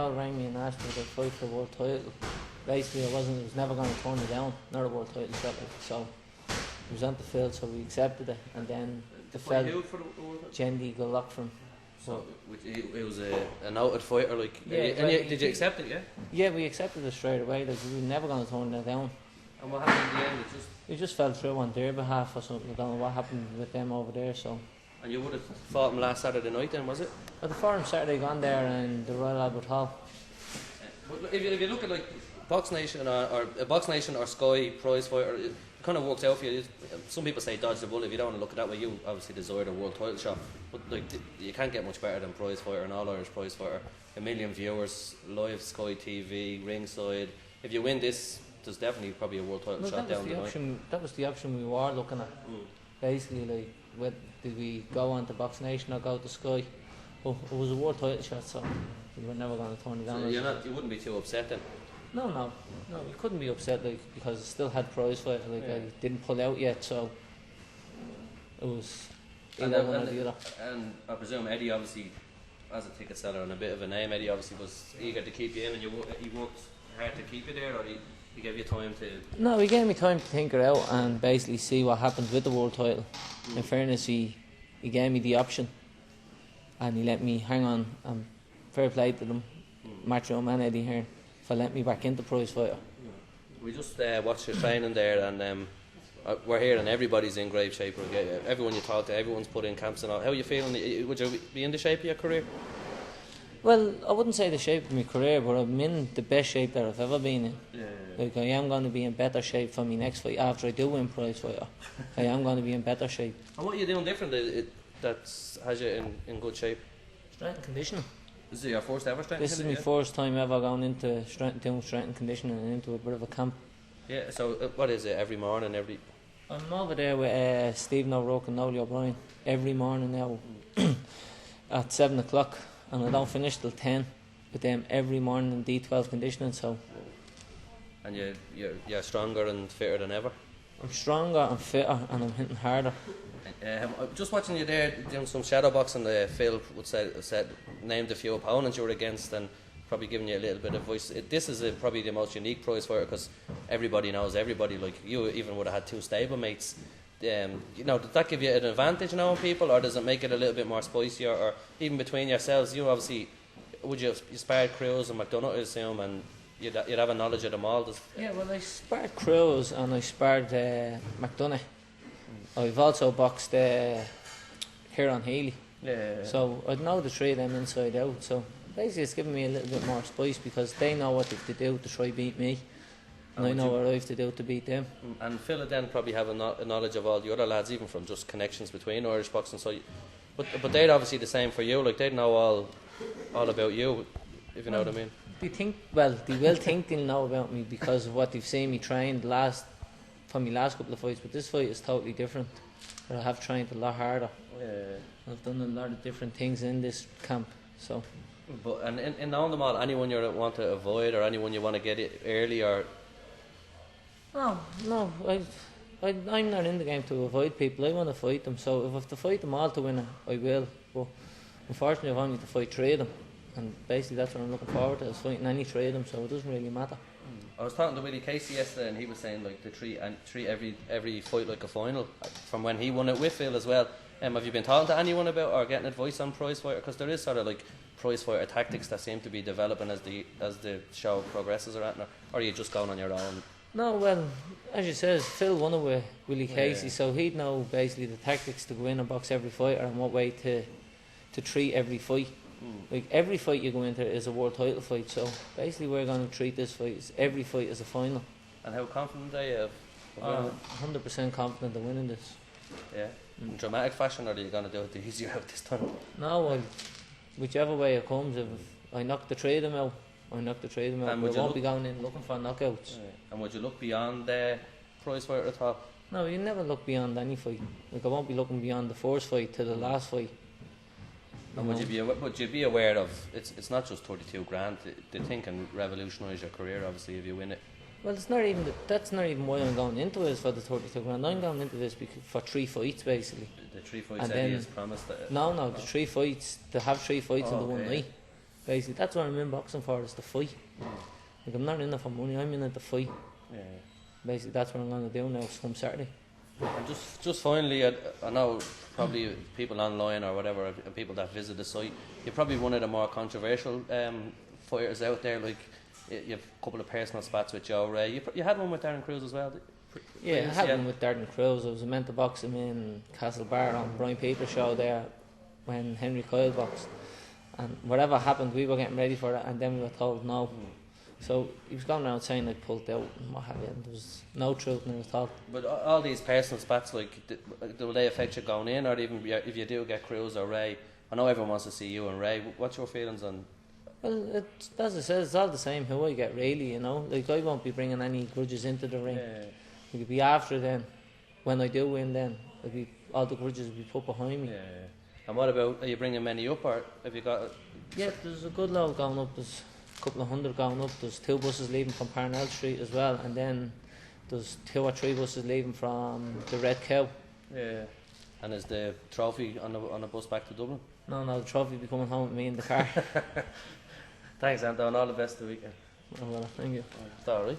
Fitzgerald rang me and asked me to fight for the world title. Basically, I was never going to turn it down, not a world title shot. So it was on the field, so we accepted it. And then the fella, Jendi Golockfram. So it was a noted fighter, like. Yeah, did you accept it? Yeah. Yeah, we accepted it straight away. Like we were never going to turn it down. And what happened in the end? It just fell through on their behalf or something. I don't know what happened with them over there. So. And you would have fought him last Saturday night, then, was it? Well, the forum Saturday gone there in the Royal Albert Hall. If you look at like Box Nation or Sky Prize Fighter, it kind of works out for you. Some people say dodge the bullet. If you don't want to look at that way, you obviously desire the world title shot. But like you can't get much better than Prize Fighter and All Irish Prize Fighter. 1 million viewers, live Sky TV, ringside. If you win this, there's definitely probably a world title shot down the line. That was the option we were looking at. Basically, like, did we go on to Box Nation or go to Sky? But it was a world title shot, so we were never going to turn it down. So you wouldn't be too upset then? No, we couldn't be upset, like, because I still had prize fight. Like, I didn't pull out yet, so it was either one or the other. And I presume Eddie, obviously, as a ticket seller and a bit of a name, Eddie obviously was eager to keep you in, and he worked hard to keep you there, or he gave you time to... No, he gave me time to think it out and basically see what happened with the world title. In fairness, he gave me the option and he let me hang on, and fair play to them, Matchroom and Eddie Hearn, for letting me back into prize fighter. We just watched your training there, and we're here and everybody's in great shape. Everyone you talk to, everyone's put in camps and all. How are you feeling? Would you be in the shape of your career? Well, I wouldn't say the shape of my career, but I'm in the best shape that I've ever been in. Like, I am going to be in better shape for my next fight after I do win prize fighter. I am going to be in better shape. And what are you doing different that has you in good shape? Strength and conditioning. This is your first ever strength? This is my first time ever going into doing strength and conditioning and into a bit of a camp. Yeah, so what is it, every morning, I'm over there with Stephen O'Rourke and Noel O'Brien every morning now at 7 o'clock, and I don't finish till 10 with them every morning in D12 conditioning. So. And you're stronger and fitter than ever? I'm stronger and fitter, and I'm hitting harder. Just watching you there doing some shadow boxing, Phil would said named a few opponents you were against and probably giving you a little bit of voice. This is probably the most unique prize fighter because everybody knows everybody. Like, you even would have had two stablemates. Did that give you an advantage knowing people, or does it make it a little bit more spicier? Or even between yourselves, you obviously you sparred Cruz and McDonough, I assume, and you'd have a knowledge of them all. Yeah, well, I sparred Cruz and I sparred McDonough. I've also boxed Kieran Healy. Yeah. So I'd know the three of them inside out. So basically it's given me a little bit more spice because they know what they have to do to try beat me. And I know what I have to do to beat them. And Phil would then probably have a knowledge of all the other lads, even from just connections between Irish boxing. So, but they're obviously the same for you. Like, they'd know all about you, if you know what I mean. They will think they'll know about me because of what they've seen me train for my last couple of fights. But this fight is totally different. But I have trained a lot harder. Yeah. I've done a lot of different things in this camp. So. But and in knowing them all, anyone you want to avoid or anyone you want to get it early or. No, I'm not in the game to avoid people. I want to fight them, so if I have to fight them all to win it, I will. But unfortunately I've only to fight three of them, and basically that's what I'm looking forward to, is fighting any three of them, so it doesn't really matter. I was talking to Willie Casey yesterday and he was saying like to treat every fight like a final, from when he won it with Phil as well. Have you been talking to anyone about or getting advice on prize fighter? Because there is sort of like prize fighter tactics that seem to be developing as the show progresses, or are you just going on your own? No, well, as you said, Phil won it with Willie Casey, so he'd know basically the tactics to go in and box every fighter and what way to treat every fight. Like, every fight you go into is a world title fight, so basically we're going to treat this fight as every fight as a final. And how confident are you of 100% confident of winning this. Yeah. In dramatic fashion, or are you going to do it the easy route this time? No, whichever way it comes, if I knock the three of them out, I won't be going in looking for knockouts. Yeah. And would you look beyond the prize fight at the top? No, you never look beyond any fight. Like, I won't be looking beyond the first fight to the last fight. And would you be aware of it's not just 32 grand? They think can revolutionise your career, obviously, if you win it. Well, that's not even why I'm going into it, is for the 32 grand. I'm going into this for 3 fights basically. The 3 fights Eddie has promised that. No, the 3 fights. They have 3 fights in the one night. basically that's what I'm in boxing for, is the fight. Like, I'm not in it for money, I'm in it to fight. Yeah. Basically that's what I'm going to do now come Saturday. And just finally, I know probably people online or whatever, and people that visit the site, you're probably one of the more controversial fighters out there. Like, you have a couple of personal spats with Joe Ray. You had one with Darren Cruz as well. Yeah, I had one with Darren Cruz. I was meant to box him in Castlebar on Brian Peters' show there when Henry Kyle boxed. And whatever happened, we were getting ready for it, and then we were told no. So he was going around saying I pulled out and what have you, and there was no truth in his talk. But all these personal spats, like, do they affect you going in, or even if you do get Cruz or Ray? I know everyone wants to see you and Ray. What's your feelings on? Well, as I said, it's all the same who I get, really, you know. Like, I won't be bringing any grudges into the ring. It'll be after then, when I do win, then all the grudges will be put behind me. Yeah. And what about, are you bringing many up, or have you got? Yeah, there's a good load going up. There's a couple of hundred going up. There's 2 buses leaving from Parnell Street as well, and then there's 2 or 3 buses leaving from the Red Cow. Yeah. And is the trophy on the bus back to Dublin? No, the trophy will be coming home with me in the car. Thanks, Anto, and all the best of the weekend. Oh, well, thank you. It's all right.